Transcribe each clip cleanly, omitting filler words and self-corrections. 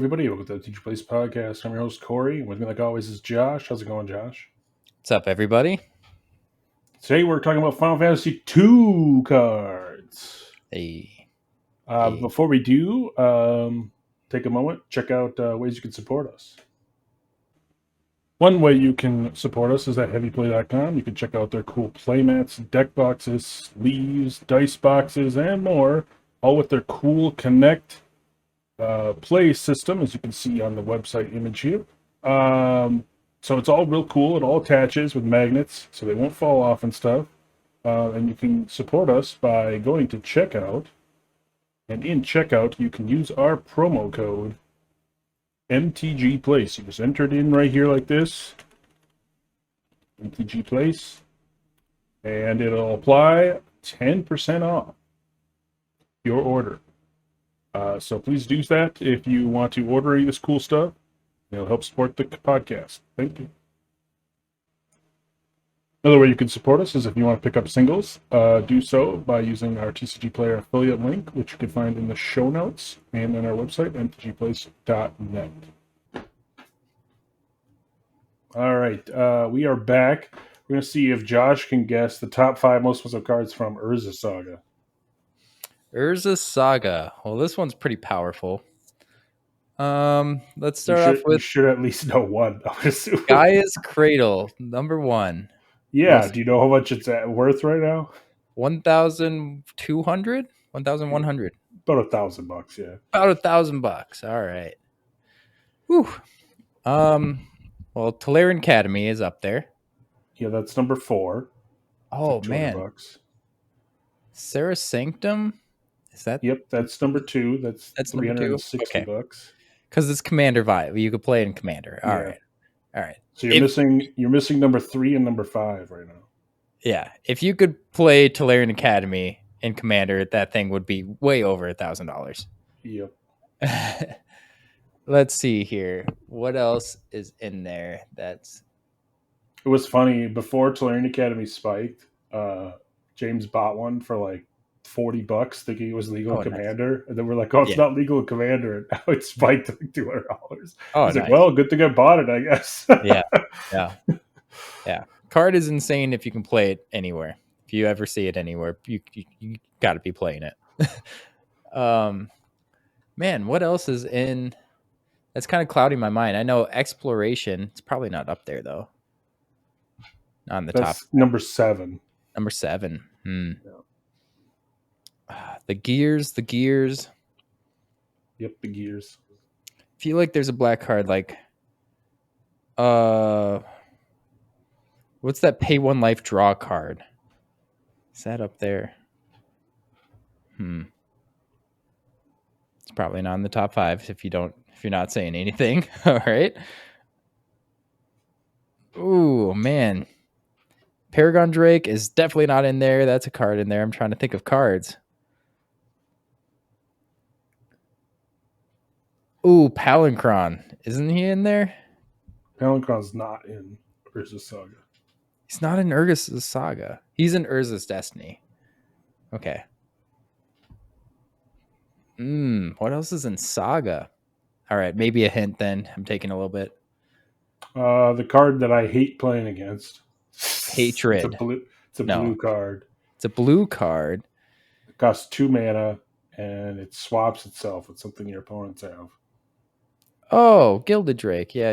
everybody. Welcome to the MTG Place podcast. I'm your host, Corey. And with me, like always, is Josh. How's it going, Josh? What's up, everybody? Today, we're talking about Final Fantasy II cards. Hey. Before we do, take a moment, check out ways you can support us. One way you can support us is at heavyplay.com. You can check out their cool playmats, deck boxes, sleeves, dice boxes, and more, all with their cool Connect play system, as you can see on the website image here. So it's all real cool. It all attaches with magnets, so they won't fall off and stuff. And you can support us by going to checkout. And in checkout, you can use our promo code MTG Place. You just enter it in right here like this. MTG Place. And it'll apply 10% off your order. So please do that if you want to order any of this cool stuff. It'll help support the podcast. Thank you. Another way you can support us is if you want to pick up singles, do so by using our TCG Player affiliate link, which you can find in the show notes and on our website, mtgplace.net. All right, we are back. We're going to see if Josh can guess the top 5 most expensive cards from Urza Saga. Urza Saga. Well, this one's pretty powerful. Let's start off with... You should at least know one, I would assume. Gaia's Cradle, number 1. Yeah, do you know how much it's worth right now? 1,200? 1,100? About $1,000, yeah. About $1,000. All right. Whew. Well, Tolarian Academy is up there. Yeah, that's number 4. Oh, man. $200. Sarah Sanctum? Is that? Yep, that's number 2. That's $360. Okay. Because it's Commander vibe. You could play it in Commander. All right. So you're missing number 3 and number 5 right now. Yeah. If you could play Tolarian Academy in Commander, that thing would be way over $1,000. Yep. Let's see here. What else is in there? It was funny. Before Tolarian Academy spiked, James bought one for like $40 thinking it was legal in Commander. Nice. And then we're like, it's not legal in Commander. And now it's spiked to like $200. He's like, well, good thing I bought it, I guess. Yeah. Card is insane if you can play it anywhere. If you ever see it anywhere, you got to be playing it. Man, what else is in? That's kind of clouding my mind. I know Exploration. It's probably not up there, though. On the top. Number 7. Number 7. Yeah. The gears. Yep, the gears. I feel like there's a black card like what's that pay 1 life draw card? Is that up there? It's probably not in the top 5 if you're not saying anything. All right. Ooh, man. Paragon Drake is definitely not in there. That's a card in there. I'm trying to think of cards. Ooh, Palinchron. Isn't he in there? Palinchron's not in Urza's Saga. He's not in Urza's Saga. He's in Urza's Destiny. Okay. What else is in Saga? All right, maybe a hint then. I'm taking a little bit. The card that I hate playing against. Hatred. It's a blue card. It's a blue card. It costs 2 mana, and it swaps itself with something your opponents have. Oh, Gilded Drake. Yeah.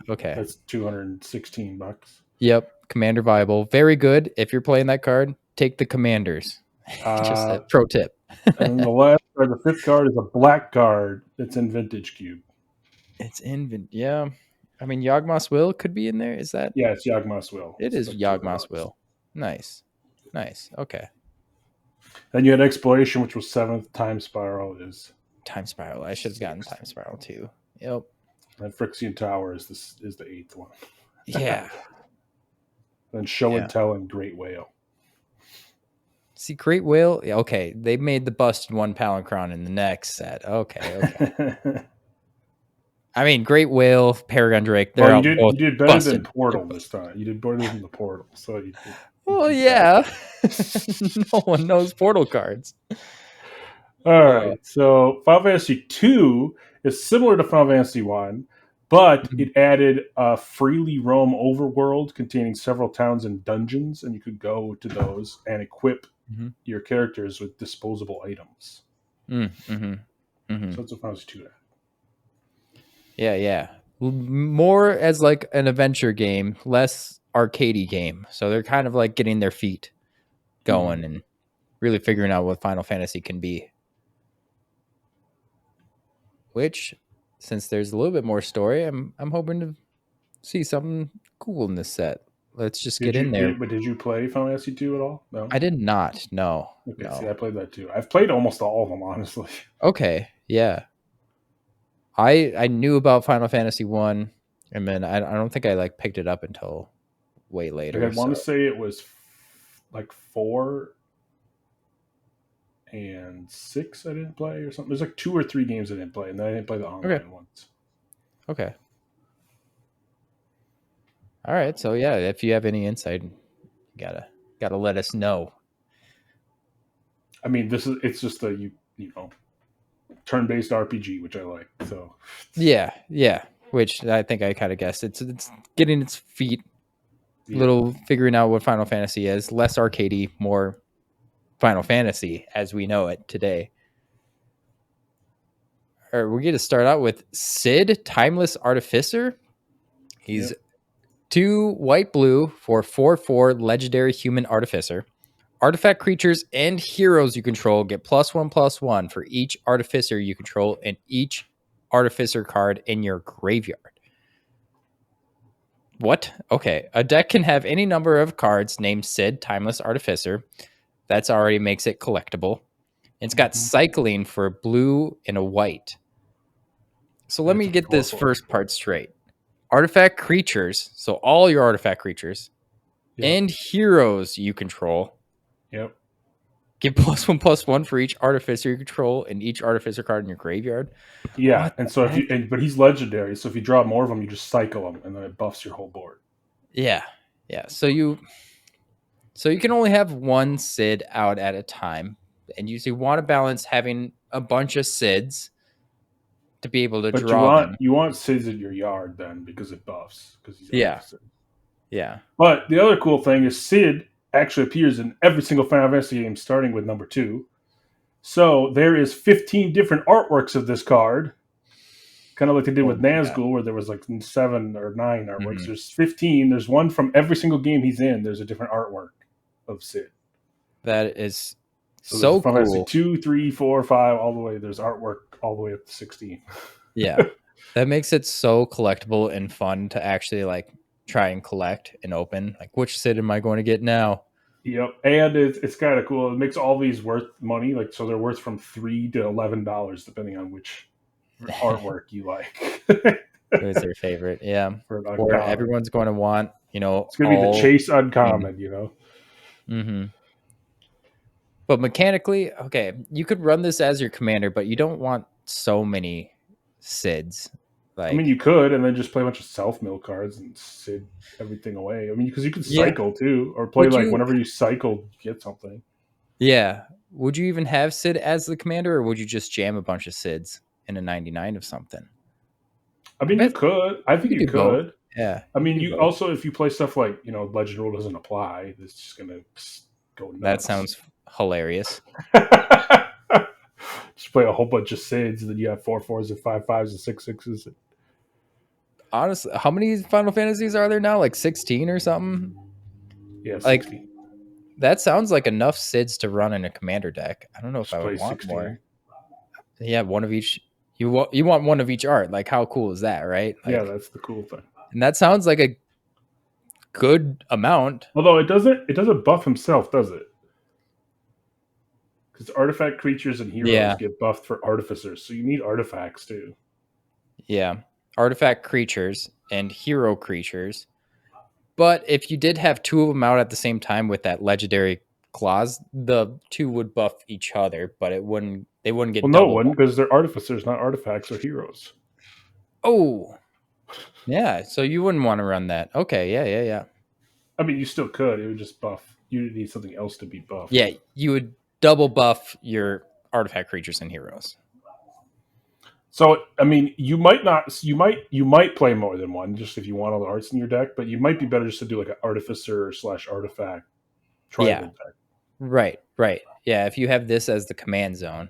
Okay. That's $216. Yep. Commander viable. Very good. If you're playing that card, take the commanders. Just a pro tip. And the last card, the 5th card, is a black card that's in Vintage Cube. It's in yeah. I mean, Yawgmoth's Will could be in there. Is that? Yeah, it's Yawgmoth's Will. It is Yawgmoth's Will. Nice. Okay. Then you had Exploration, which was 7th. Time Spiral is. Time Spiral. I should have gotten Time Spiral too. Yep. And Phyrexian Tower is the 8th one. Yeah. Then Show and Tell and Great Whale. See, Great Whale. Yeah, okay, they made the busted 1 Palinchron in the next set. Okay. I mean, Great Whale, Paragon Drake. You did better than Portal this time. You did better than the Portal. So you well, yeah. No one knows Portal cards. All right. So Final Fantasy II It's similar to Final Fantasy One, but Mhm. it added a freely roam overworld containing several towns and dungeons, and you could go to those and equip Mhm. your characters with disposable items. Mhm. Mhm. So that's what Final Fantasy Two had. Yeah, yeah. More as like an adventure game, less arcadey game. So they're kind of like getting their feet Mm-hmm. going and really figuring out what Final Fantasy can be. Which, since there's a little bit more story, I'm hoping to see something cool in this set. Let's just get in there. Did you play Final Fantasy Two at all? No. I did not. No, Okay, see, no. I played that too. I've played almost all of them, honestly. Okay, yeah. I knew about Final Fantasy One, and then I don't think I like picked it up until way Like I later. want So to say it was like 4 and 6 I didn't play or something. There's like 2 or 3 games I didn't play, and then I didn't play the okay, online ones. okay, all right. So yeah, if you have any insight, you gotta let us know. I mean, it's just a you know turn-based RPG, which I like. So Yeah, yeah. Which I think I kind of guessed. It's getting its feet, yeah, little figuring out what Final Fantasy is. Less arcadey, more Final Fantasy as we know it today. All right, we're going to start out with Sid, Timeless Artificer. He's yep, 2 white blue for 4/4 legendary human artificer. Artifact creatures and heroes you control get +1/+1 for each artificer you control and each artificer card in your graveyard. What? Okay. A deck can have any number of cards named Sid, Timeless Artificer. That's already makes it collectible. It's got hmm cycling for a blue and a white. So let and it's me a get this 4/4. first part straight. Artifact creatures, so all your artifact creatures Yep, and heroes you control yep, get +1/+1 for each artificer you control and each artificer card in your graveyard. yeah. What And so the if heck? but he's legendary, so if you draw more of them, you just cycle them, and then it buffs your whole board. Yeah. Yeah. So you can only have one Sid out at a time. And you want to balance having a bunch of Sids to be able to But draw them. you want Sids in your yard then because it buffs because he's Yeah. artificer. Yeah. But the other cool thing is Sid actually appears in every single Final Fantasy game, starting with number 2. So there is 15 different artworks of this card, kind of like they did Oh with my God. Nazgul, where there was like 7 or 9 artworks. Mhm. There's 15. There's one from every single game he's in. There's a different artwork of Sid. That is So there's a so Final Fantasy cool. 2, 3, 4, 5, all the way. There's artwork all the way up to 16. Yeah. That makes it so collectible and fun to actually like try and collect and open. Like, which Sid am I going to get now? Yep, and it's kind of cool. It makes all these worth money. Like so, they're worth from $3 to $11 depending on which artwork you like. Who's their favorite? Yeah. For an Or uncommon, everyone's going to want, it's gonna be the all. chase uncommon. You know, Mm-hmm. But mechanically, okay, you could run this as your commander, but you don't want so many Sids. I mean, Like, you could, and then just play a bunch of self mill cards and sid everything away. I mean, because you could yeah. cycle too, or play Would like you? whenever you cycle, you get something. Yeah. Would you even have Sid as the commander, or would you just jam a bunch of Sids in a 99 of something? I I mean, you bet could. I you think could you do both. could. Yeah, I you mean, could do you both. also if you play stuff like legend rule doesn't apply, it's just gonna go That nuts. sounds hilarious. Just play a whole bunch of SIDs, and then you have 4/4s and 5/5s and 6/6s. Honestly, how many Final Fantasies are there now? Like 16 or something? Yeah, Like, 16. that sounds like enough Sids to run in a commander deck. I don't know if Just I would play want more. 16. Yeah, one of each. You want one of each art. Like, how cool is that, right? Yeah, Like, that's the cool thing. and that sounds like a good amount. Although it doesn't buff himself, does it? Because artifact creatures and heroes Yeah, get buffed for artificers, so you need artifacts too. yeah. Artifact creatures and hero creatures. But if you did have two of them out at the same time with that legendary clause, the two would buff each other, but it wouldn't. They wouldn't Well, get no double one, buff. because they're artificers, not artifacts or heroes. Oh, yeah. So you wouldn't want to run that. Okay. Yeah. Yeah. Yeah. I mean, you still could. It would just buff. You would need something else to be buffed. Yeah. You would double buff your artifact creatures and heroes. So I mean, you might not. You might play more than one just if you want all the arts in your deck, but you might be better just to do like an artificer slash artifact Yeah, tribal deck. right, right. Yeah, if you have this as the command zone.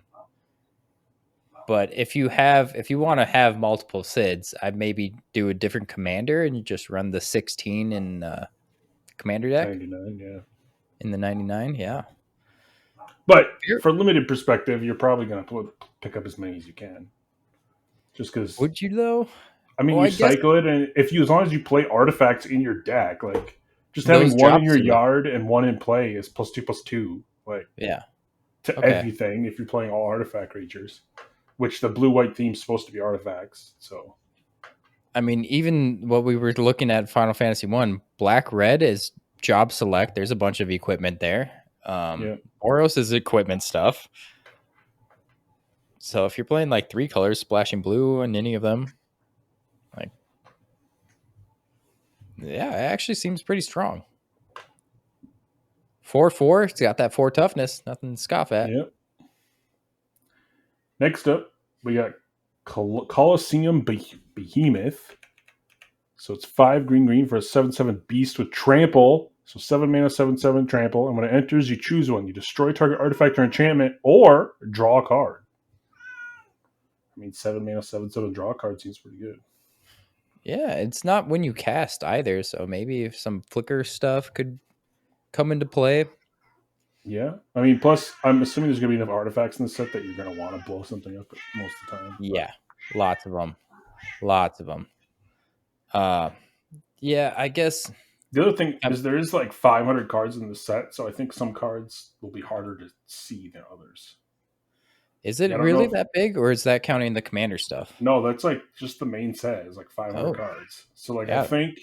But if you want to have multiple SIDs, I'd maybe do a different commander and you just run the 16 in commander deck 99, yeah. in the 99. Yeah. But Here- for limited perspective, you're probably going to pick up as many as you can, just because. Would you though? I mean, Well, you I guess cycle it, and if you, as long as you play artifacts in your deck, like just those having one in drop your zero. yard and one in play is +2/+2, like Yeah. to Okay. everything. If you're playing all artifact creatures, which the blue white theme is supposed to be artifacts, so I mean, even what we were looking at Final Fantasy One, black red is job select. There's a bunch of equipment there. yeah, Boros is equipment stuff. So if you're playing like three colors, splashing blue on any of them, like yeah, it actually seems pretty strong. 4/4, it's got that 4 toughness, nothing to scoff at. yeah. Next up, we got Colosseum Behemoth. So it's 5 green for a 7/7 beast with trample. So 7 mana, 7/7 trample. And when it enters, you choose one. You destroy target artifact or enchantment or draw a card. I mean, 7 mana, 7/7 draw a card seems pretty good. Yeah, it's not when you cast either, so maybe if some flicker stuff could come into play. Yeah. I mean, plus, I'm assuming there's going to be enough artifacts in the set that you're going to want to blow something up most of the time. But Yeah, lots of them. Lots of them. Yeah, I guess. the other thing um, is there is like 500 cards in the set. So I think some cards will be harder to see than others. Is it Yeah, I don't know really if. that big, or is that counting the commander stuff? No, that's like just the main set is like 500 Oh, cards. So like I yeah, think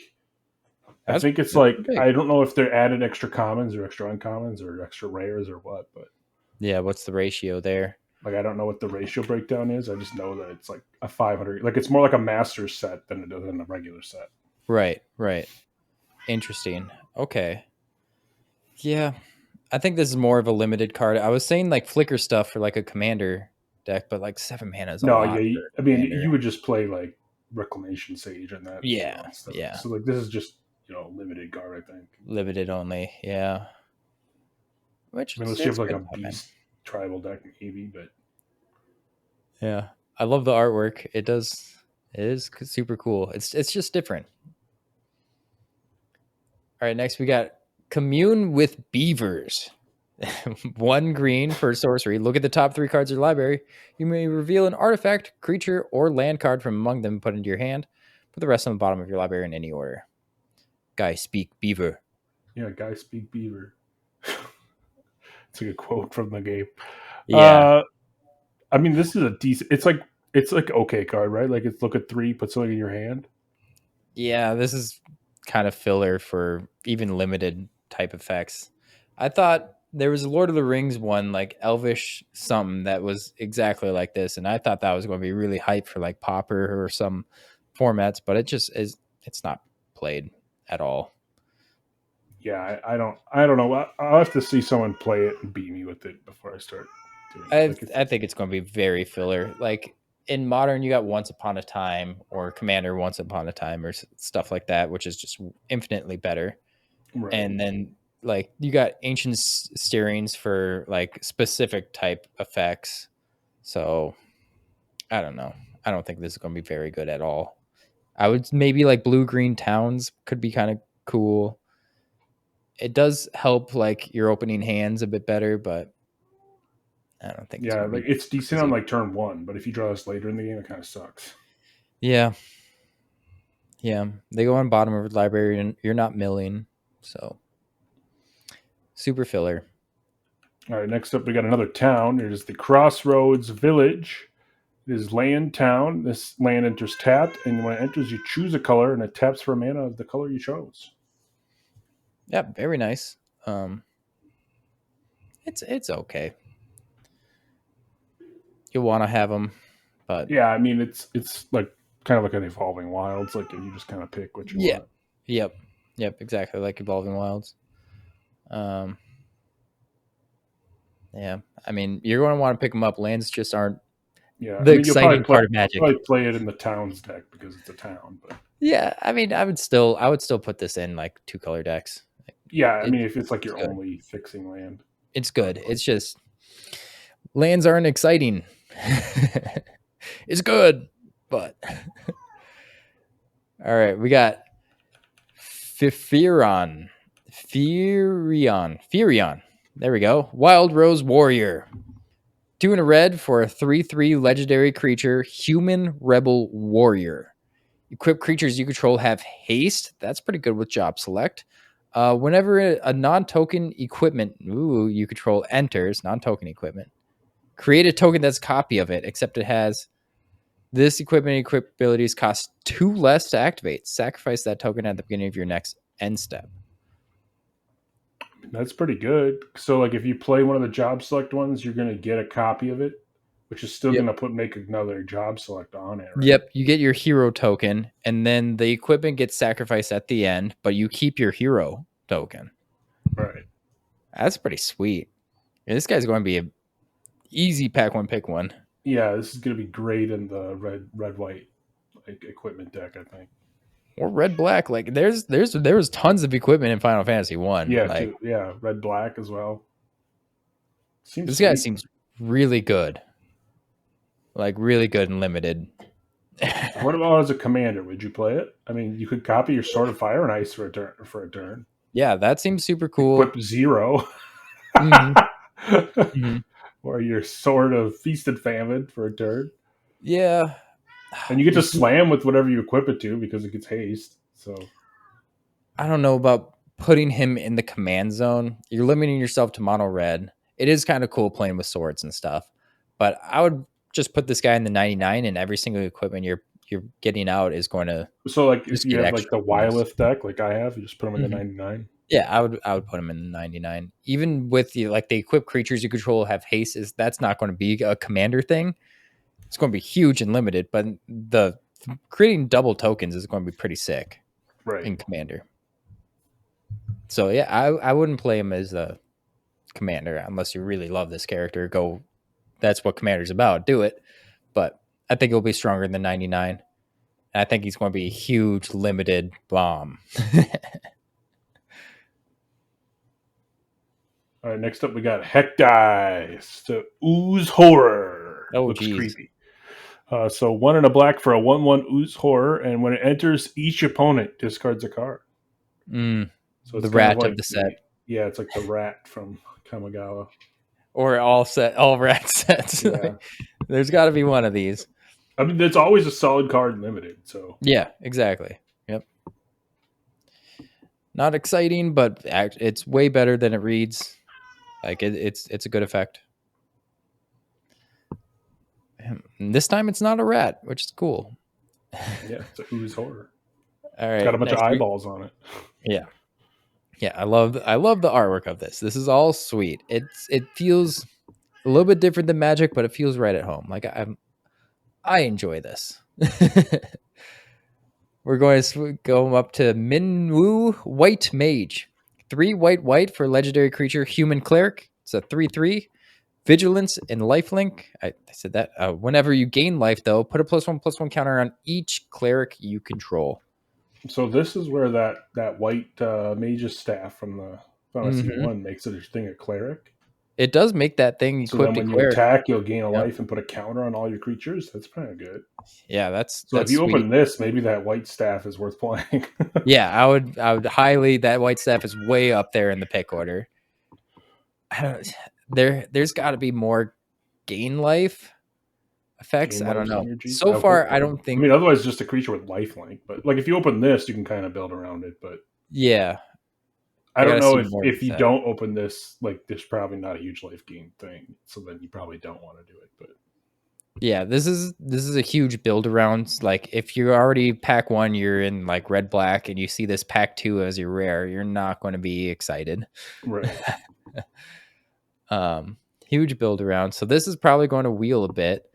I that's think it's that's like pretty big. I don't know if they're added extra commons or extra uncommons or extra rares or what, but Yeah, what's the ratio there? like I don't know what the ratio breakdown is. I just know that it's like a 500. Like it's more like a master set than it does in a regular set. Right, right. Interesting. Okay. Yeah, I think this is more of a limited card. I was saying like flicker stuff for like a commander deck, but like 7 mana is a No, lot yeah, for a I mean commander. you would just play like Reclamation Sage and that, Yeah, instead of yeah. so like this is just limited card. I think. Limited only. Yeah. I Which mean, unless you it's have like good a though, man. beast tribal deck maybe, but Yeah. I love the artwork. It is super cool. It's just different. All right, next we got Commune with Beavers. 1 green for sorcery. Look at the top 3 cards of your library. You may reveal an artifact, creature, or land card from among them and put into your hand. Put the rest on the bottom of your library in any order. Guy speak beaver. yeah, guys speak beaver. It's like a quote from the game. Yeah. Uh, I mean, this is a decent. It's like okay card, right? Like it's look at 3, put something in your hand. Yeah, this is kind of filler for even limited type effects. I thought there was a Lord of the Rings one, like Elvish something that was exactly like this, and I thought that was going to be really hype for like Pauper or some formats, but it just is. It's not played at all. Yeah, I don't know. I'll have to see someone play it and beat me with it before I start doing it. Like I think it's going to be very filler. Like in Modern, you got Once Upon a Time or Commander Once Upon a Time or stuff like that, which is just infinitely better. right. And then like you got ancient steerings for like specific type effects. So I don't know. I don't think this is going to be very good at all. I would maybe like blue green towns could be kind of cool. It does help like your opening hands a bit better, but I don't think it's Yeah, going to like be it's decent on crazy. like turn 1, but if you draw this later in the game, it kind of sucks. Yeah, yeah. They go on bottom of the library, and you're not milling, so super filler. All right, next up we got another town. It is the Crossroads Village. It is land town. This land enters tapped, and when it enters, you choose a color, and it taps for a mana of the color you chose. Yeah, very nice. Um, it's okay. You want to have them, but Yeah, I mean it's like kind of like an evolving wilds. Like you just kind of pick what you yeah, want. yep, yep, exactly like Evolving Wilds. Um, yeah, I mean you're going to want to pick them up. Lands just aren't Yeah, I The mean, exciting part of you'll Magic. probably play it in the towns deck because it's a town. But Yeah, I mean, I would still put this in like 2-color decks. yeah, I mean, It's if it's like it's your good. only fixing land, It's good. It's just lands aren't exciting. It's good, but all right, we got Firion. Firion. There we go. Wild Rose Warrior. 2 and a red for a 3/3 legendary creature, Human Rebel Warrior. Equipped creatures you control have haste. That's pretty good with job select. Whenever a non-token equipment you control enters, non-token equipment, create a token that's a copy of it, except it has this equipment equipped abilities cost 2 less to activate. Sacrifice that token at the beginning of your next end step. that's pretty good. So, like, if you play one of the job select ones, you're gonna get a copy of it, which is still Yep. gonna make another job select on it, right? Yep, you get your hero token, and then the equipment gets sacrificed at the end, but you keep your hero token. Right. That's pretty sweet. Yeah, this guy's going to be a easy pack one, pick one. Yeah, this is gonna be great in the red white like equipment deck, I think. Or red black. Like there was tons of equipment in Final Fantasy One. Yeah, Like too. Yeah, red black as well. Seems this guy sweet. seems really good. Like really good and limited. What about as a commander? Would you play it? I mean, you could copy your Sword of Fire and Ice for a turn. Yeah, that seems super cool. Equip 0. hmm hmm Or your Sword of Feast and Famine for a turn. Yeah. And you get You to see, slam with whatever you equip it to because it gets haste. So I don't know about putting him in the command zone. You're limiting yourself to mono red. It is kind of cool playing with swords and stuff, but I would just put this guy in the 99, and every single equipment you're getting out is going to like if just you get have like extra the bonus. Wylith deck, like I have, you just put them in the Mhm. 99. Yeah, I would put him in the 99. Even with the like the equipped creatures you control have haste, is that's not going to be a commander thing. It's going to be huge and limited, but the creating double tokens is going to be pretty sick Right. in commander. So yeah, I wouldn't play him as a commander unless you really love this character. Go, that's what commander's about. Do it, but I think he'll be stronger than 99. And I think he's going to be a huge limited bomb. All right, next up we got Heck Dice, the Ooze Horror. Oh Looks geez. creepy. So 1 and a black for a 1/1 Ooze Horror, and when it enters, each opponent discards a card. So it's The kind of rat of like the set. it's like the rat from Kamigawa. Or all rat sets. Yeah, There's got to be one of these. I mean it's always a solid card limited. So Yeah, exactly. Yep. Not exciting, but it's way better than it reads. Like it's a good effect. And this time it's not a rat, which is cool. yeah, it's a Ooze Horror. All It's got a right, bunch of next week. eyeballs on it. Yeah, yeah. I love the artwork of this. This is all sweet. It feels a little bit different than Magic, but it feels right at home. Like I enjoy this. We're going to go up to Minwoo White Mage. 3 white for legendary creature, human cleric. It's a 3/3. Vigilance and lifelink. I said that. Whenever you gain life, though, put a +1/+1 counter on each cleric you control. So this is where that white mage's staff from the Fantasy hmm One makes it a thing of cleric. It does make that thing So then equipped to when you cleric. attack, you'll gain a Yep. life and put a counter on all your creatures. That's kind of good. Yeah, So if that's you sweet. open this, maybe that white staff is worth playing. Yeah, I would highly that white staff is way up there in the pick order. I don't, there's got to be more gain life effects. Gain I don't life know. synergy. So I hope far, I so. don't I think. mean, otherwise, it's just a creature with lifelink. But like, if you open this, you can kind of build around it. But Yeah, I don't gotta see know more of if the you set. don't open this, like, there's probably not a huge life gain thing. So then you probably don't want to do it. But Yeah, this is a huge build around. Like if you're already pack one, you're in like red black, and you see this pack two as your rare, you're not going to be excited. right, Huge build around. So this is probably going to wheel a bit.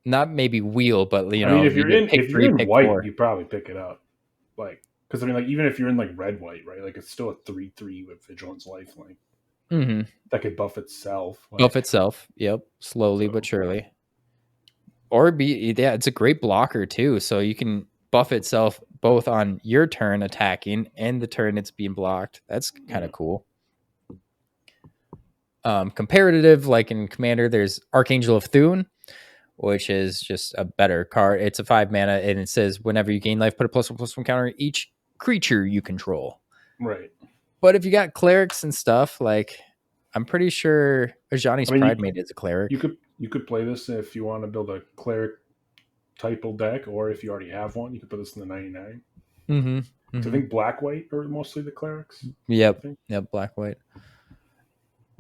Not maybe wheel, but I mean, either pick if you're three, in pick white, four. you probably pick it up. Like, because I mean, like, even if you're in like red white, right? Like, it's still a 3/3 with vigilance lifelink Mm-hmm. that could buff itself. Buff Like, itself. Yep. Slowly but so surely. Or it's a great blocker too. So you can buff itself both on your turn attacking and the turn it's being blocked. That's kind of cool. Comparative, like in Commander, there's Archangel of Thune, which is just a better card. It's a 5 mana, and it says whenever you gain life, put a +1/+1 counter on each creature you control. Right. But if you got clerics and stuff, like I'm pretty sure Ajani's Pride Mate is a cleric. You could play this if you want to build a cleric type deck, or if you already have one, you could put this in the 99. Mm-hmm. Mm-hmm. So I think black white are mostly the clerics. Yep. Black white.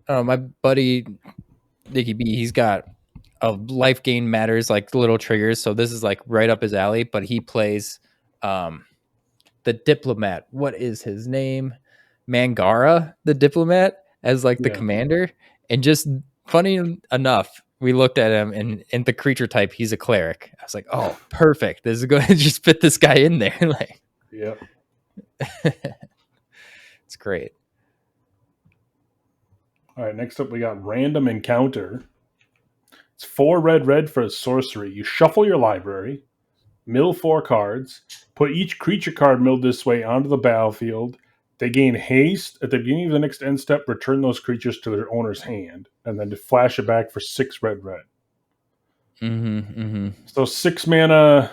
My buddy Nicky B, he's got a life gain matters, like little triggers. So this is like right up his alley. But he plays the diplomat. What is his name? Mangara, the diplomat, as like the commander. And just funny enough, we looked at him and in the creature type, he's a cleric. I was like, oh, perfect. This is going to just fit this guy in there. Like, yep. It's great. All right, next up we got Random Encounter. It's 4 red for a sorcery. You shuffle your library, mill 4 cards, put each creature card milled this way onto the battlefield. They gain haste. At the beginning of the next end step, return those creatures to their owner's hand, and then to flash it back for 6 red. Mm-hmm, mm-hmm. So 6 mana.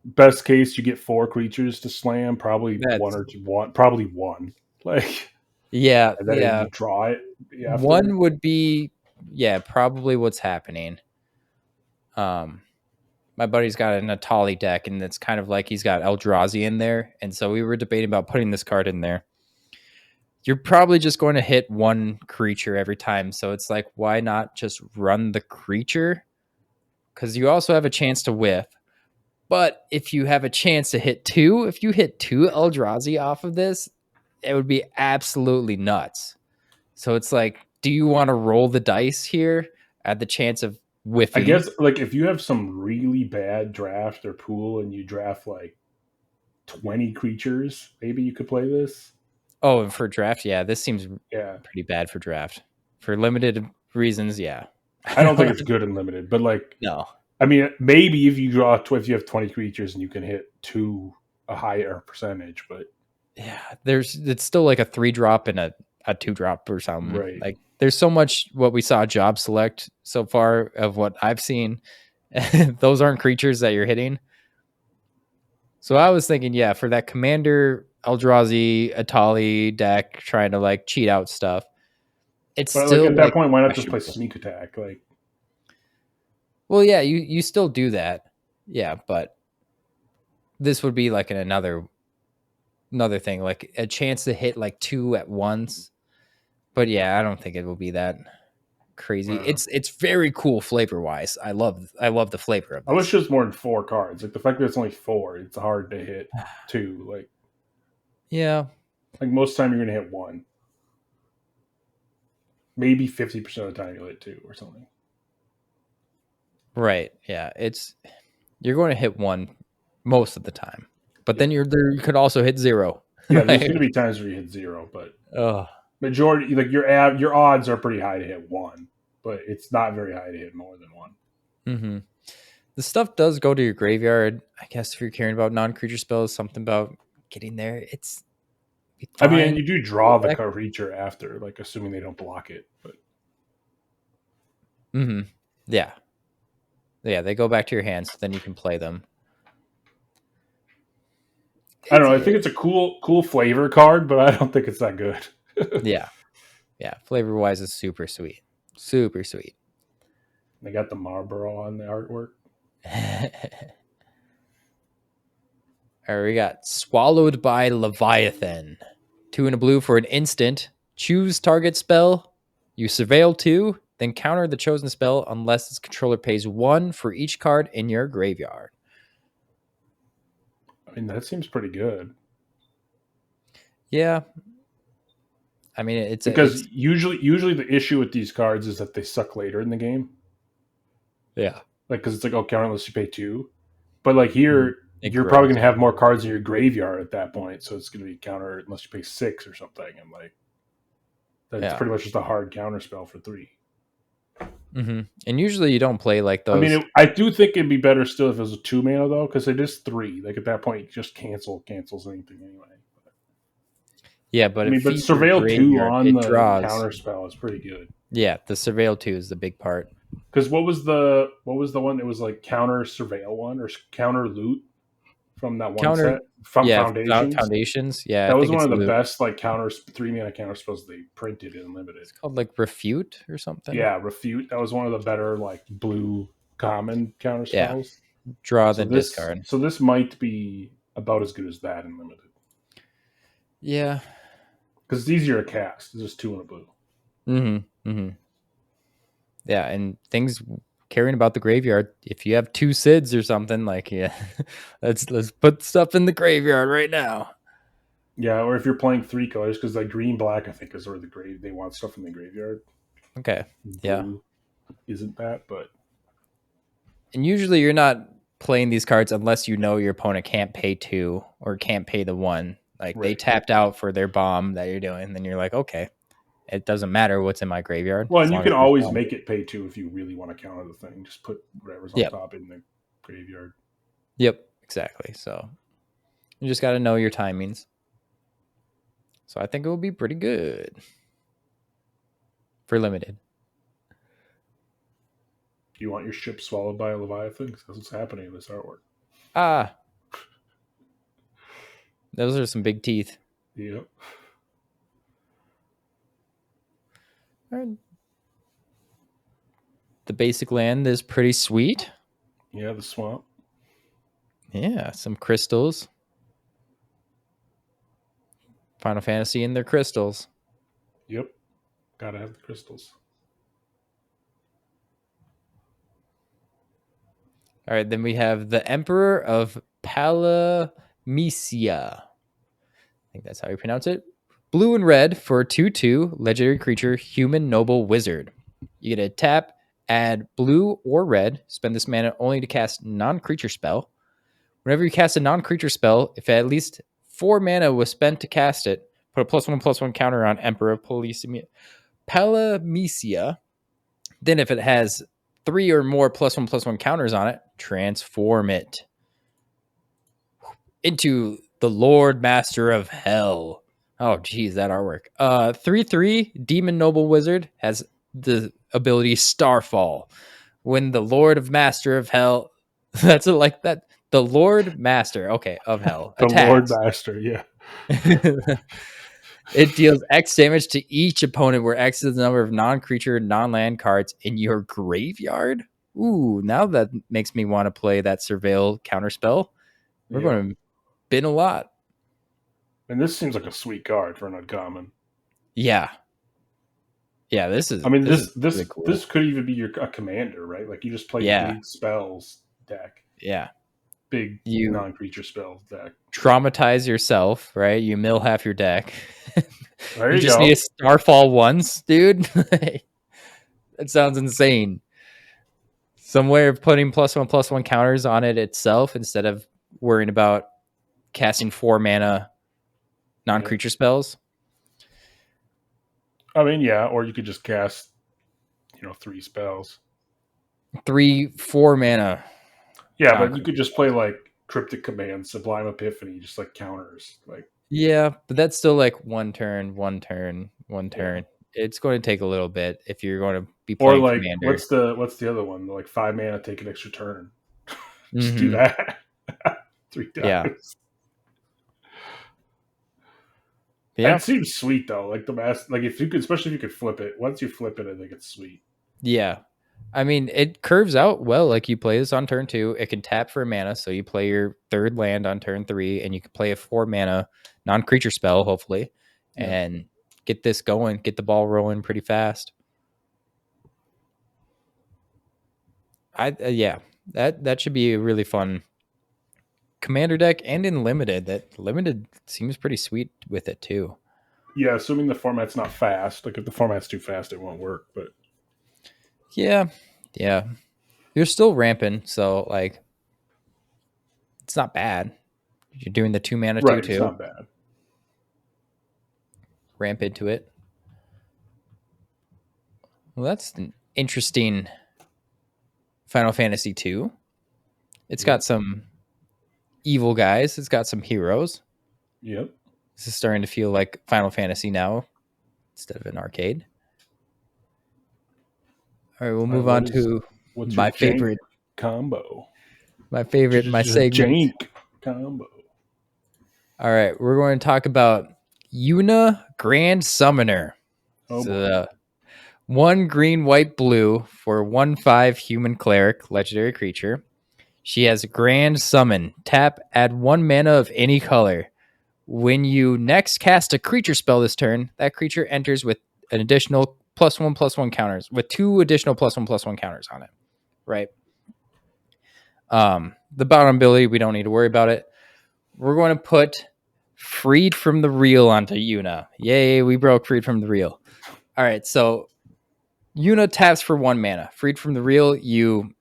Best case, you get 4 creatures to slam. Probably probably one. Like, yeah, and then yeah. you draw it. After. One would be, probably what's happening. My buddy's got an Atali deck, and it's kind of like he's got Eldrazi in there. And so we were debating about putting this card in there. You're probably just going to hit one creature every time. So it's like, why not just run the creature? Because you also have a chance to whiff. But if you have a chance to hit 2, if you hit 2 Eldrazi off of this, it would be absolutely nuts. So it's like, do you want to roll the dice here at the chance of whiffing? I guess, like, if you have some really bad draft or pool and you draft like 20 creatures, maybe you could play this. Oh, and for draft, this seems pretty bad for draft. For limited reasons, I don't think it's good in limited, but like, no. I mean, maybe if you if you have 20 creatures and you can hit 2 a higher percentage, but it's still like a 3-drop and a 2-drop or something. Right. Like, there's so much what we saw job select so far of what I've seen. Those aren't creatures that you're hitting. So I was thinking, for that Commander Eldrazi Atali deck trying to like cheat out stuff. But still like, at that point, why not just play Sneak Attack? Like, well, you still do that. Yeah, but this would be like another thing, like a chance to hit like 2 at once. But I don't think it will be that crazy. It's very cool flavor wise. I love the flavor of this. I wish there's more than 4 cards. Like, the fact that it's only 4, it's hard to hit 2. Like, like most of the time you're gonna hit 1. Maybe 50% of the time you'll hit 2 or something. Right. Yeah. You're going to hit 1 most of the time, but then you could also hit 0. Yeah, there's going to be times where you hit 0, but majority, like your odds are pretty high to hit 1, but it's not very high to hit more than 1. Mm-hmm. The stuff does go to your graveyard. I guess if you're caring about non-creature spells, something about getting there. It's fine. I mean, you do draw the creature after, like, assuming they don't block it. But yeah, they go back to your hand, so then you can play them. I don't know. I think it's a cool flavor card, but I don't think it's that good. Yeah. Flavor wise, is super sweet. Super sweet. They got the Marlboro on the artwork. All right, we got Swallowed by Leviathan. 2 and a blue for an instant. Choose target spell. You surveil 2, then counter the chosen spell unless its controller pays 1 for each card in your graveyard. I mean, that seems pretty good. Yeah. I mean, it's usually the issue with these cards is that they suck later in the game. Yeah. Like, because it's like, counter unless you pay 2. But like here, you're probably going to have more cards in your graveyard at that point, so it's going to be counter unless you pay 6 or something. And like, that's pretty much just a hard counter spell for 3. And usually you don't play like I mean, those. I do think it'd be better still if it was a 2 mana though, because it is 3. Like at that point, you just cancels anything anyway. Yeah, I but it mean, but feeds your Surveil 2 graveyard. on It the draws. counter spell is pretty good. Yeah, the Surveil 2 is the big part. Because what was the one that was like counter Surveil one or counter loot from that one Counter, set from yeah, Foundations? foundations. Yeah, I That was think one it's of the loot. best like counters 3 mana counter spells they printed in limited. It's called like refute or something. Yeah, refute. That was one of the better like blue common counter Yeah, spells. draw So then this discard. so this might be about as good as that in limited Yeah. because it's easier to cast. It's just 2 in a blue. Yeah, and things caring about the graveyard. If you have 2 Sids or something, like yeah, let's put stuff in the graveyard right now. Yeah, or if you're playing 3 colors, because like green black, I think is where they want stuff in the graveyard. Okay. Yeah. Blue isn't that, but And usually you're not playing these cards unless you know your opponent can't pay 2 or can't pay the 1. Like they right. tapped out for their bomb that you're doing, then you're like, okay, it doesn't matter what's in my graveyard Well, as and you long as can there's always bomb. make it pay 2 if you really want to counter the thing. Just put whatever's on Yep. top in the graveyard. Yep, exactly. So you just got to know your timings. So I think it will be pretty good for limited. Do you want your ship swallowed by a Leviathan? Because that's what's happening in this artwork. Ah, those are some big teeth. Yep. All right. The basic land is pretty sweet. Yeah, the swamp. Yeah, some crystals. Final Fantasy and their crystals. Yep. Gotta have the crystals. All right, then we have the Emperor of Palamecia. I think that's how you pronounce it. Blue and red for 2/2 legendary creature, human noble wizard. You get a tap, add blue or red. Spend this mana only to cast non-creature spell. Whenever you cast a non-creature spell, if at least 4 mana was spent to cast it, put a +1/+1 counter on Emperor Palamecia. Then if it has 3 or more +1/+1 counters on it, transform it into the Lord Master of Hell. Oh, geez, that artwork. 3/3 Demon Noble Wizard has the ability Starfall. When the Lord of Master of Hell, that's like that. The Lord Master, okay, of Hell The Lord attacks. Master, yeah. It deals X damage to each opponent, where X is the number of non-creature, non-land cards in your graveyard. Ooh, now that makes me want to play that Surveil counterspell. We're going to bin a lot. And this seems like a sweet card for an uncommon. Yeah. Yeah, this is. I mean, this this really cool. this could even be a commander, right? Like you just play big spells deck. Yeah. Big You non-creature spells deck. traumatize yourself, right? You mill half your deck. There You you just go. need a Starfall once, dude. That sounds insane. Some way of putting +1/+1 counters on it itself instead of worrying about casting 4 mana non-creature spells. I mean, yeah, or you could just cast, 3 spells. 3-4 mana. Yeah, but you could just play like Cryptic Command, Sublime Epiphany, just like counters. Like Yeah, but that's still like one turn. It's going to take a little bit if you're going to be or playing like Commander. what's the other one? Like 5 mana, take an extra turn. Just do that 3 times. Yeah. It seems sweet though. Like if you could, especially if you could flip it. Once you flip it, I think it's sweet. Yeah. I mean, it curves out well. Like you play this on turn 2, it can tap for mana, so you play your 3rd land on turn 3, and you can play a 4 mana non-creature spell, hopefully, and get this going, get the ball rolling pretty fast. That should be a really fun Commander deck, and in limited. That limited seems pretty sweet with it too. Yeah, assuming the format's not fast. Like if the format's too fast, it won't work. But yeah, you're still ramping, so like it's not bad. You're doing the 2 mana 2/2. It's not bad. Ramp into it. Well, that's interesting Final Fantasy 2. It's got some evil guys. It's got some heroes. Yep. This is starting to feel like Final Fantasy now instead of an arcade. All right, we'll move on to my favorite combo. My segment. Jank combo. All right, we're going to talk about Yuna Grand Summoner. Oh, so, 1 green, white, blue for 1/5 human cleric, legendary creature. She has Grand Summon. Tap, add 1 mana of any color. When you next cast a creature spell this turn, that creature enters with an additional +1/+1 counters, with 2 additional +1/+1 counters on it. Right. The bottom ability, we don't need to worry about it. We're going to put Freed from the Real onto Yuna. Yay, we broke Freed from the Real. All right, so Yuna taps for 1 mana. Freed from the Real, you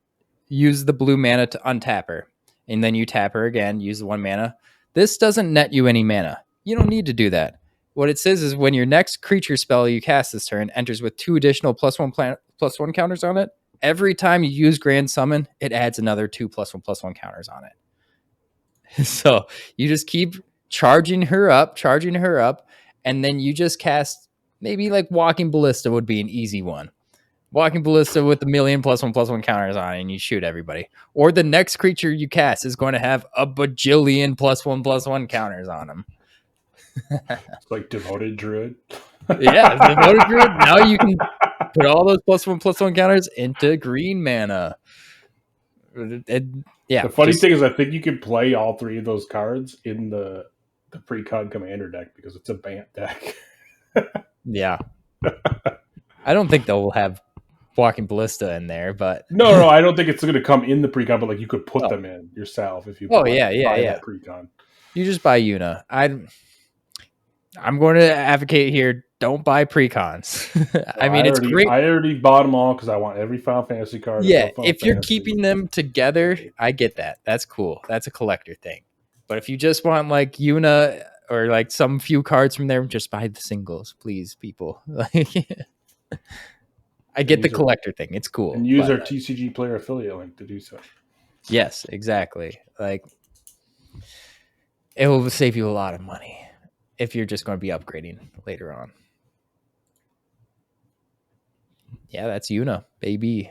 use the blue mana to untap her. And then you tap her again, use the 1 mana. This doesn't net you any mana. You don't need to do that. What it says is when your next creature spell you cast this turn enters with 2 additional +1/+1 counters on it, every time you use Grand Summon, it adds another 2 +1/+1 counters on it. So you just keep charging her up, and then you just cast maybe like Walking Ballista would be an easy one. Walking Ballista with a million +1/+1 counters on it, and you shoot everybody. Or the next creature you cast is going to have a bajillion +1/+1 counters on them. It's like Devoted Druid. Yeah, Devoted Druid. Now you can put all those +1/+1 counters into green mana. The funny thing is, I think you can play all 3 of those cards in the pre-con commander deck because it's a Bant deck. Yeah. I don't think they'll have Walking Ballista in there, but no, I don't think it's going to come in the pre-con, but like you could put them in yourself if you buy that pre-con. You just buy Yuna. I'm going to advocate here, don't buy pre-cons. I mean, it's great. I already bought them all because I want every Final Fantasy card. Yeah, if you're keeping them together, I get that. That's cool. That's a collector thing. But if you just want like Yuna or like some few cards from there, just buy the singles, please, people. I get the collector thing. It's cool. And use our TCG player affiliate link to do so. Yes, exactly. Like, it will save you a lot of money if you're just going to be upgrading later on. Yeah, that's Yuna, baby.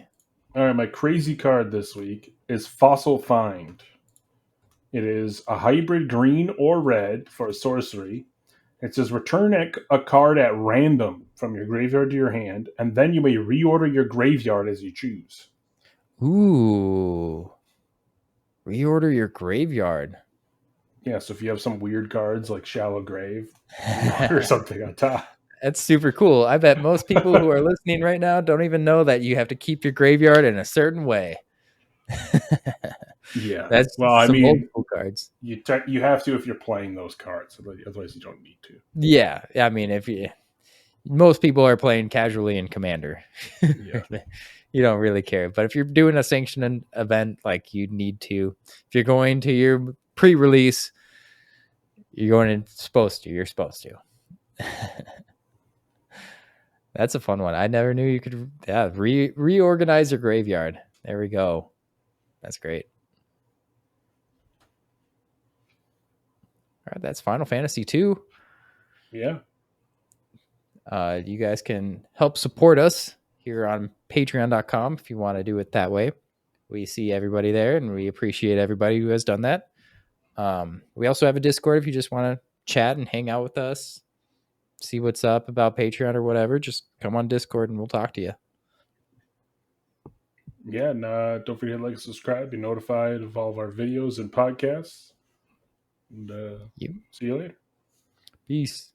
All right, my crazy card this week is Fossil Find. It is a hybrid green or red for a sorcery. It says return a card at random from your graveyard to your hand, and then you may reorder your graveyard as you choose. Ooh. Reorder your graveyard. Yeah, so if you have some weird cards like Shallow Grave or something on top. That's super cool. I bet most people who are listening right now don't even know that you have to keep your graveyard in a certain way. Yeah. That's old school cards. You have to if you're playing those cards. Otherwise, you don't need to. Yeah. I mean, most people are playing casually in Commander. Yeah. You don't really care. But if you're doing a sanctioned event, like you need to, if you're going to your pre-release, you're supposed to. That's a fun one. I never knew you could reorganize your graveyard. There we go. That's great. All right, that's Final Fantasy 2. Yeah. You guys can help support us here on patreon.com if you want to do it that way. We see everybody there, and we appreciate everybody who has done that. We also have a Discord if you just want to chat and hang out with us, see what's up about Patreon or whatever. Just come on Discord and we'll talk to you. Yeah, and don't forget to like and subscribe, be notified of all of our videos and podcasts. And see you later. Peace.